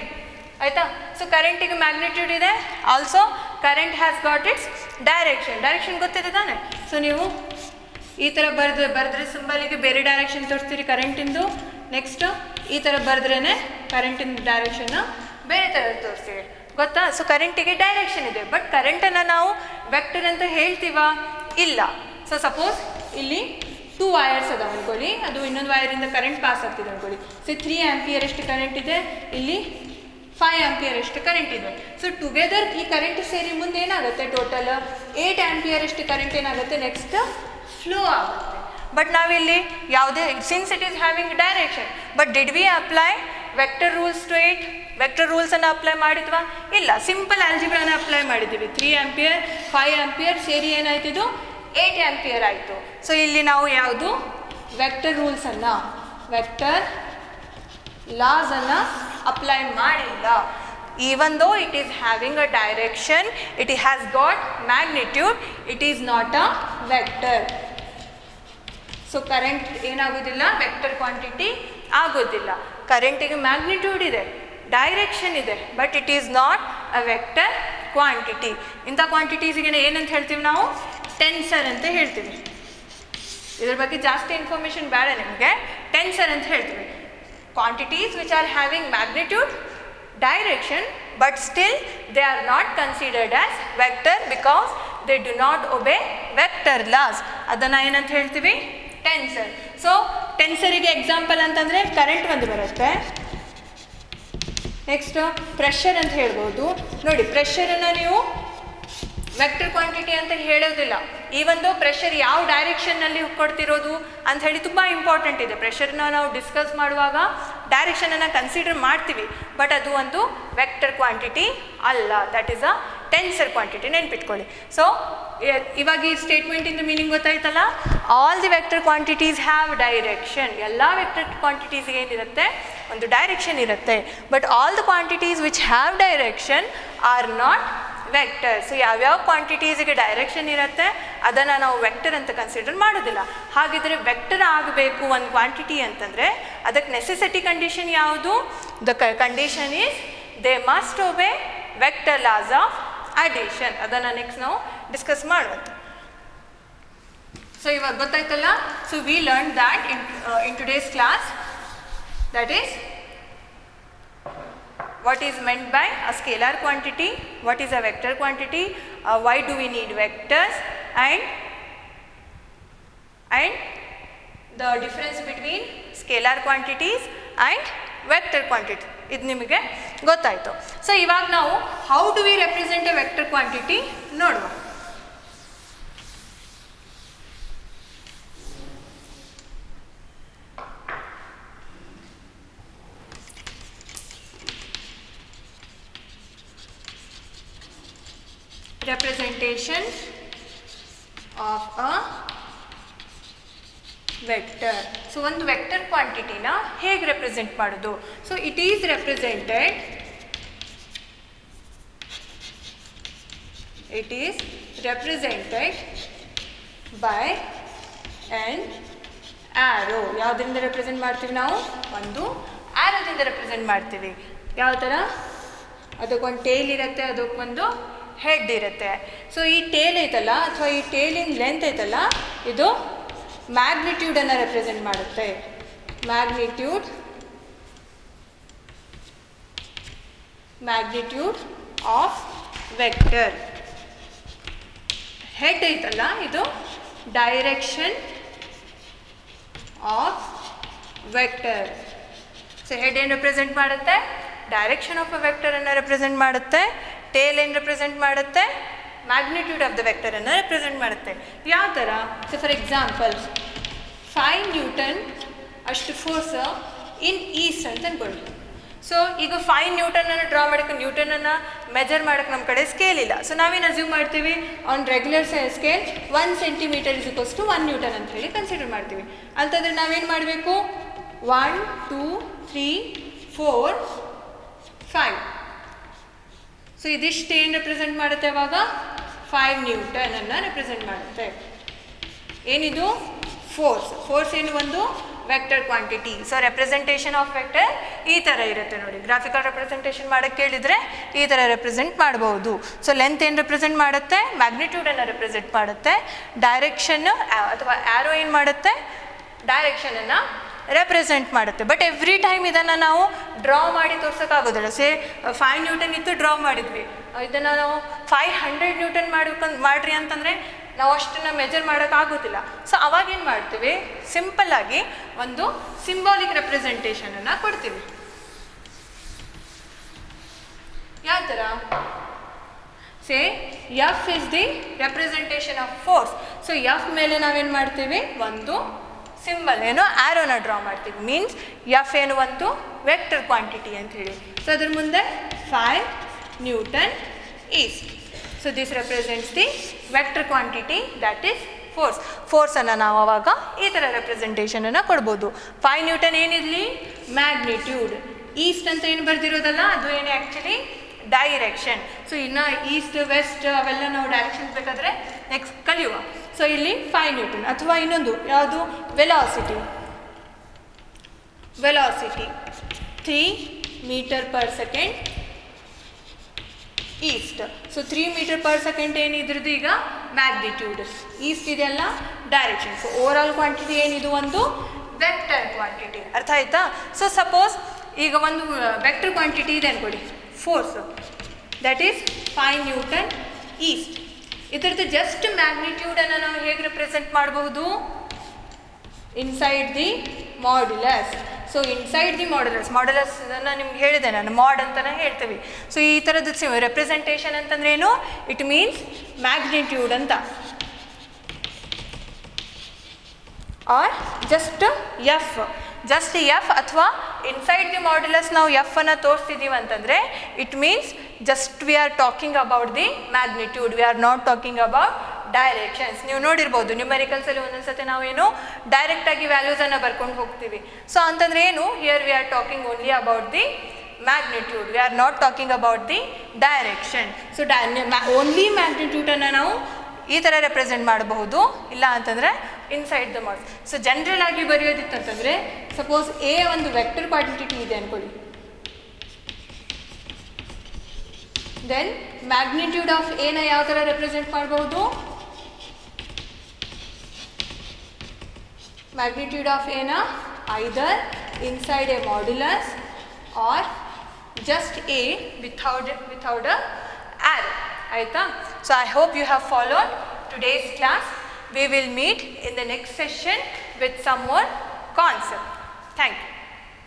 ಆಯಿತಾ. ಸೊ ಕರೆಂಟಿಗೆ ಮ್ಯಾಗ್ನಿಟ್ಯೂಡ್ ಇದೆ, also current has got it's direction ಗೊತ್ತಿದೆ ತಾನೆ. ಸೊ ನೀವು ಈ ಥರ ಬರೆದ್ರೆ ಸಿಂಬಲಿಗೆ ಬೇರೆ ಡೈರೆಕ್ಷನ್ ತೋರಿಸ್ತೀರಿ ಕರೆಂಟಿಂದು, ನೆಕ್ಸ್ಟ್ ಈ ಥರ ಬರೆದ್ರೇ ಕರೆಂಟಿನ ಡೈರೆಕ್ಷನ್ನ ಬೇರೆ ಥರ ತೋರಿಸ್ತೀವಿ, ಗೊತ್ತಾ. ಸೊ ಕರೆಂಟಿಗೆ ಡೈರೆಕ್ಷನ್ ಇದೆ, ಬಟ್ ಕರೆಂಟನ್ನು ನಾವು ವೆಕ್ಟರ್ ಅಂತ ಹೇಳ್ತೀವಾ, ಇಲ್ಲ. ಸೊ ಸಪೋಸ್ ಇಲ್ಲಿ 2 ವೈರ್ಸ್ ಅದಾವೆ ಅನ್ಕೊಳ್ಳಿ, ಅದು ಇನ್ನೊಂದು ವೈರಿಂದ ಕರೆಂಟ್ ಪಾಸ್ ಆಗ್ತಿದೆ ಅನ್ಕೊಳ್ಳಿ. ಸೊ 3 ಆಂಪಿಯರ್ ಅಷ್ಟು ಕರೆಂಟ್ ಇದೆ, ಇಲ್ಲಿ 5 ಆಂಪಿಯರ್ ಅಷ್ಟು ಕರೆಂಟ್ ಇದೆ. ಸೊ ಟುಗೆದರ್ ಈ ಕರೆಂಟ್ ಸೇರಿ ಮುಂದೆ ಏನಾಗುತ್ತೆ, ಟೋಟಲ್ 8 ಆಂಪಿಯರ್ ಅಷ್ಟು ಕರೆಂಟ್ ಏನಾಗುತ್ತೆ, ನೆಕ್ಸ್ಟ್ ಫ್ಲೋ ಆಗುತ್ತೆ. ಬಟ್ ನಾವಿಲ್ಲಿ ಯಾವುದೇ, since it is having direction, but did we apply vector rules to it, vector ರೂಲ್ಸನ್ನು ಅಪ್ಲೈ ಮಾಡಿದ್ವಾ, ಇಲ್ಲ. ಸಿಂಪಲ್ ಆಲ್ಜಿಬ್ರಾನ ಅಪ್ಲೈ ಮಾಡಿದ್ದೀವಿ. 3 ಆಂಪಿಯರ್ 5 ಆಂಪಿಯರ್ ಸೇರಿ ಏನಾಯ್ತಿದು 8 ಆಂಪಿಯರ್ ಆಯಿತು. ಸೊ ಇಲ್ಲಿ ನಾವು ಯಾವುದು ವೆಕ್ಟರ್ ರೂಲ್ಸನ್ನು, ವೆಕ್ಟರ್ ಲಾಸನ್ನು ಅಪ್ಲೈ ಮಾಡಿಲ್ಲ. even though it is having a direction, it has got magnitude, it is not a vector. So current ಏನಾಗೋದಿಲ್ಲ, ವೆಕ್ಟರ್ ಕ್ವಾಂಟಿಟಿ ಆಗೋದಿಲ್ಲ. ಕರೆಂಟಿಗೆ ಮ್ಯಾಗ್ನಿಟ್ಯೂಡ್ ಇದೆ, ಡೈರೆಕ್ಷನ್ ಇದೆ, but it is not a vector quantity. ಇಂಥ ಕ್ವಾಂಟಿಟೀಸಿಗೆ ಏನಂತ ಹೇಳ್ತೀವಿ ನಾವು, ಟೆನ್ಸರ್ ಅಂತ ಹೇಳ್ತೀವಿ. ಇದ್ರ ಬಗ್ಗೆ ಜಾಸ್ತಿ ಇನ್ಫಾರ್ಮೇಷನ್ ಬೇಡ ನಿಮಗೆ, ಟೆನ್ಸರ್ ಅಂತ ಹೇಳ್ತೀವಿ. Quantities which are having magnitude, direction, but still they are not considered as vector because they do not obey vector laws. ಅದನ್ನು ಏನಂತ ಹೇಳ್ತೀವಿ, ಟೆನ್ಸರ್. ಸೊ ಟೆನ್ಸರಿಗೆ ಎಕ್ಸಾಂಪಲ್ ಅಂತಂದರೆ ಕರೆಂಟ್ ಒಂದು ಬರುತ್ತೆ, ನೆಕ್ಸ್ಟ್ ಪ್ರೆಷರ್ ಅಂತ ಹೇಳ್ಬೋದು. ನೋಡಿ, ಪ್ರೆಷರನ್ನು ನೀವು ವೆಕ್ಟರ್ ಕ್ವಾಂಟಿಟಿ ಅಂತ ಹೇಳೋದಿಲ್ಲ. ಈ ಒಂದು ಪ್ರೆಷರ್ ಯಾವ ಡೈರೆಕ್ಷನ್ನಲ್ಲಿ ಕೊಡ್ತಿರೋದು ಅಂತ ಹೇಳಿ ತುಂಬ ಇಂಪಾರ್ಟೆಂಟ್ ಇದೆ. ಪ್ರೆಷರ್ನ ನಾವು ಡಿಸ್ಕಸ್ ಮಾಡುವಾಗ ಡೈರೆಕ್ಷನನ್ನು ಕನ್ಸಿಡರ್ ಮಾಡ್ತೀವಿ, ಬಟ್ ಅದು ಒಂದು ವೆಕ್ಟರ್ ಕ್ವಾಂಟಿಟಿ ಅಲ್ಲ, that is a tensor quantity, ನೆನ್ಪಿಟ್ಕೊಳ್ಳಿ. ಸೊ ಇವಾಗ ಈ ಸ್ಟೇಟ್ಮೆಂಟಿಂದ ಮೀನಿಂಗ್ ಗೊತ್ತಾಯ್ತಲ್ಲ, all the vector quantities have direction. ಎಲ್ಲ ವೆಕ್ಟರ್ ಕ್ವಾಂಟಿಟೀಸ್ಗೆ ಏನಿರುತ್ತೆ, ಒಂದು ಡೈರೆಕ್ಷನ್ ಇರುತ್ತೆ, but all the quantities which have direction are not vector. So ಯಾವ್ಯಾವ ಕ್ವಾಂಟಿಟೀಸಿಗೆ ಡೈರೆಕ್ಷನ್ ಇರುತ್ತೆ ಅದನ್ನು ನಾವು ವೆಕ್ಟರ್ ಅಂತ ಕನ್ಸಿಡರ್ ಮಾಡೋದಿಲ್ಲ. ಹಾಗಿದ್ರೆ ವೆಕ್ಟರ್ ಆಗಬೇಕು ಒಂದು ಕ್ವಾಂಟಿಟಿ ಅಂತಂದರೆ ಅದಕ್ಕೆ ನೆಸೆಸಿಟಿ ಕಂಡೀಷನ್ ಯಾವುದು, the condition is they must obey vector laws of addition. ಅದನ್ನು ನೆಕ್ಸ್ಟ್ ನಾವು ಡಿಸ್ಕಸ್ ಮಾಡುವಂಥ. ಸೊ ಇವಾಗ ಗೊತ್ತಾಯ್ತಲ್ಲ. So we learn that in today's class, that is what is meant by a scalar quantity, what is a vector quantity, why do we need vectors, and the difference between scalar quantities and vector quantity. ಇದು ನಿಮಗೆ ಗೊತ್ತಾಯಿತು. So ಇವಾಗ ನಾವು how do we represent A vector quantity ನೋಡುವ. representation of a vector. So ಒಂದು vector ಕ್ವಾಂಟಿಟಿನ ಹೇಗೆ represent ಮಾಡೋದು? So it is represented by an arrow. ಯಾವುದರಿಂದ ರೆಪ್ರೆಸೆಂಟ್ ಮಾಡ್ತೀವಿ ನಾವು? ಒಂದು ಆ್ಯರೋದಿಂದ ರೆಪ್ರೆಸೆಂಟ್ ಮಾಡ್ತೀವಿ. ಯಾವ ಥರ? ಅದಕ್ಕೊಂದು ಟೇಲ್ ಇರುತ್ತೆ, ಅದಕ್ಕೊಂದು ಹೆಡ್ ಇರುತ್ತೆ. ಸೊ ಈ ಟೇಲ್ ಐತಲ್ಲ, ಅಥವಾ ಈ ಟೇಲಿನ ಲೆಂತ್ ಐತಲ್ಲ, ಇದು ಮ್ಯಾಗ್ನಿಟ್ಯೂಡನ್ನು ರೆಪ್ರೆಸೆಂಟ್ ಮಾಡುತ್ತೆ. Magnitude of vector. ಹೆಡ್ ಐತಲ್ಲ, ಇದು direction of vector. So head ಏನು ರೆಪ್ರೆಸೆಂಟ್ ಮಾಡುತ್ತೆ? ಡೈರೆಕ್ಷನ್ ಆಫ್ ಅ ವೆಕ್ಟರನ್ನು ರೆಪ್ರೆಸೆಂಟ್ ಮಾಡುತ್ತೆ. ಟೇಲ್ ಏನು ರೆಪ್ರೆಸೆಂಟ್ ಮಾಡುತ್ತೆ? ಮ್ಯಾಗ್ನಿಟ್ಯೂಡ್ ಆಫ್ ದ ವೆಕ್ಟರನ್ನು ರೆಪ್ರೆಸೆಂಟ್ ಮಾಡುತ್ತೆ. ಯಾವ ಥರ? ಸೊ ಫಾರ್ ಎಕ್ಸಾಂಪಲ್ 5 ನ್ಯೂಟನ್ ಅಷ್ಟು ಫೋರ್ಸ್ ಇನ್ ಈಸ್ಟ್ ಅಂತ ಅಂದ್ಕೊಳ್ಳಿ. ಸೊ ಈಗ 5 ನ್ಯೂಟನನ್ನು ಡ್ರಾ ಮಾಡೋಕ್ಕೆ ನ್ಯೂಟನನ್ನು ಮೆಜರ್ ಮಾಡೋಕ್ಕೆ ನಮ್ಮ ಕಡೆ ಸ್ಕೇಲ್ ಇಲ್ಲ. ಸೊ ನಾವೇನು ಅಸ್ಯೂಮ್ ಮಾಡ್ತೀವಿ, on regular scale 1 centimetre is equals to 1 newton ಅಂತ ಹೇಳಿ ಕನ್ಸಿಡರ್ ಮಾಡ್ತೀವಿ. ಅಂತಂದರೆ ನಾವೇನು ಮಾಡಬೇಕು, 1 2 3 4 5. ಸೊ ಇದಿಷ್ಟು ಏನು ರೆಪ್ರೆಸೆಂಟ್ ಮಾಡುತ್ತೆ, ಅವಾಗ 5 ನ್ಯೂಟನನ್ನು ರೆಪ್ರೆಸೆಂಟ್ ಮಾಡುತ್ತೆ. ಏನಿದು ಫೋರ್ಸ್ ಏನು, ಒಂದು vector quantity. So representation of vector ಈ ಥರ ಇರುತ್ತೆ ನೋಡಿ. ಗ್ರಾಫಿಕಲ್ ರೆಪ್ರೆಸೆಂಟೇಷನ್ ಮಾಡೋಕ್ಕೆ ಕೇಳಿದರೆ ಈ ಥರ ರೆಪ್ರೆಸೆಂಟ್ ಮಾಡ್ಬೋದು. ಸೊ ಲೆಂತ್ ಏನು ರೆಪ್ರೆಸೆಂಟ್ ಮಾಡುತ್ತೆ, ಮ್ಯಾಗ್ನಿಟ್ಯೂಡನ್ನು ರೆಪ್ರೆಸೆಂಟ್ ಮಾಡುತ್ತೆ. ಡೈರೆಕ್ಷನ್ನು ಅಥವಾ ಆ್ಯರೋ ಏನು ಮಾಡುತ್ತೆ, ಡೈರೆಕ್ಷನನ್ನು ರೆಪ್ರೆಸೆಂಟ್ ಮಾಡುತ್ತೆ. ಬಟ್ ಎವ್ರಿ ಟೈಮ್ ಇದನ್ನು ನಾವು ಡ್ರಾ ಮಾಡಿ ತೋರ್ಸೋಕ್ಕಾಗೋದಿಲ್ಲ. 5 ನ್ಯೂಟನ್ ಇತ್ತು, ಡ್ರಾ ಮಾಡಿದ್ವಿ. ಇದನ್ನು ನಾವು 500 ನ್ಯೂಟನ್ ಮಾಡ್ರಿ ಅಂತಂದರೆ ನಾವು ಅಷ್ಟನ್ನು ಮೆಜರ್ ಮಾಡೋಕ್ಕಾಗೋದಿಲ್ಲ. ಸೊ ಅವಾಗೇನು ಮಾಡ್ತೀವಿ, ಸಿಂಪಲ್ಲಾಗಿ ಒಂದು ಸಿಂಬಾಲಿಕ್ ರೆಪ್ರೆಸೆಂಟೇಷನನ್ನು ಕೊಡ್ತೀವಿ. ಯಾವ ಥರ, say F is the representation of force. So F ಮೇಲೆ ನಾವೇನು ಮಾಡ್ತೀವಿ, ಒಂದು ಸಿಂಬಲ್ ಏನು ಆ್ಯರೋನ ಡ್ರಾ ಮಾಡ್ತೀವಿ. ಮೀನ್ಸ್ ಎಫ್ ಏನು, ಒಂದು ವೆಕ್ಟರ್ ಕ್ವಾಂಟಿಟಿ ಅಂತ ಹೇಳಿ. ಸೊ ಅದ್ರ ಮುಂದೆ 5 newton east. So this represents the vector quantity, that is ಫೋರ್ಸನ್ನು ನಾವು ಆವಾಗ ಈ ಥರ ರೆಪ್ರೆಸೆಂಟೇಷನನ್ನು ಕೊಡ್ಬೋದು. 5 ನ್ಯೂಟನ್ ಏನಿರಲಿ, ಮ್ಯಾಗ್ನಿಟ್ಯೂಡ್. ಈಸ್ಟ್ ಅಂತ ಏನು ಬರೆದಿರೋದಲ್ಲ, ಅದು ಏನು ಆ್ಯಕ್ಚುಲಿ ಡೈರೆಕ್ಷನ್. ಸೊ ಇನ್ನು ಈಸ್ಟ್ ವೆಸ್ಟ್ ಅವೆಲ್ಲ ನಾವು ಡೈರೆಕ್ಷನ್ಸ್ ಬೇಕಾದರೆ ನೆಕ್ಸ್ಟ್ ಕಲಿಯುವ. ಸೊ ಇಲ್ಲಿ 5 ನ್ಯೂಟನ್. ಅಥವಾ ಇನ್ನೊಂದು ಯಾವುದು, velocity 3 metre per second east. So 3 metre per second ಏನಿದ್ರದ್ದು ಈಗ ಮ್ಯಾಗ್ನಿಟ್ಯೂಡ್. ಈಸ್ಟ್ ಇದೆಲ್ಲ direction. So overall quantity ಏನಿದು, ಒಂದು ವೆಕ್ಟರ್ ಕ್ವಾಂಟಿಟಿ. ಅರ್ಥ ಆಯ್ತಾ? ಸೊ ಸಪೋಸ್ ಈಗ ಒಂದು ವೆಕ್ಟರ್ ಕ್ವಾಂಟಿಟಿ ಇದೆ ಅನ್ಕೊಡಿ, force, that is 5 newton east. ಇದರದ್ದು ಜಸ್ಟ್ ಮ್ಯಾಗ್ನಿಟ್ಯೂಡನ್ನು ನಾವು ಹೇಗೆ ರೆಪ್ರೆಸೆಂಟ್ ಮಾಡಬಹುದು, inside the modulus. So inside the ಮಾಡ್ಯುಲಸ್ನ ನಿಮ್ಗೆ ಹೇಳಿದೆ ನಾನು, ಮಾಡ್ ಅಂತಲೇ ಹೇಳ್ತೀವಿ. ಸೊ ಈ ಥರದ್ದು ರೆಪ್ರೆಸೆಂಟೇಷನ್ ಅಂತಂದ್ರೆ ಏನು, ಇಟ್ ಮೀನ್ಸ್ ಮ್ಯಾಗ್ನಿಟ್ಯೂಡ್ ಅಂತ. ಆರ್ ಜಸ್ಟ್ ಎಫ್ ಅಥವಾ ಇನ್ಸೈಡ್ ದಿ ಮಾಡ್ಯುಲಸ್ ನಾವು ಎಫ್ ಅನ್ನು ತೋರಿಸ್ತಿದ್ದೀವಿ ಅಂತಂದರೆ it means just we are talking about the magnitude, we are not talking about directions. ನೀವು ನೋಡಿರ್ಬೋದು ನ್ಯೂಮೆರಿಕಲ್ಸಲ್ಲಿ ಒಂದೊಂದ್ಸತಿ ನಾವೇನು ಡೈರೆಕ್ಟಾಗಿ ವ್ಯಾಲ್ಯೂಸನ್ನು ಬರ್ಕೊಂಡು ಹೋಗ್ತೀವಿ. ಸೊ ಅಂತಂದರೆ ಏನು, here we are talking only about the magnitude, we are not talking about the direction. So only ಮ್ಯಾಗ್ನಿಟ್ಯೂಡನ್ನು ನಾವು ಈ ಥರ ರೆಪ್ರೆಸೆಂಟ್ ಮಾಡಬಹುದು, ಇಲ್ಲ ಅಂತಂದರೆ inside the mod. So general ಆಗಿ ಬರೆಯೋದಿತ್ತು ಅಂತಂದರೆ, ಸಪೋಸ್ ಎ ಒಂದು ವೆಕ್ಟರ್ ಕ್ವಾಂಟಿಟಿ ಇದೆ ಅನ್ಕೊಳ್ಳಿ, ದೆನ್ ಮ್ಯಾಗ್ನಿಟ್ಯೂಡ್ ಆಫ್ ಎನ ಯಾವ ಥರ ರೆಪ್ರೆಸೆಂಟ್ ಮಾಡಬಹುದು, ಮ್ಯಾಗ್ನಿಟ್ಯೂಡ್ ಆಫ್ ಎನ either inside a modulus or just A without a arrow. ಆಯಿತಾ? So I hope you have followed today's class. We will meet in the next session with some more concept. Thank you.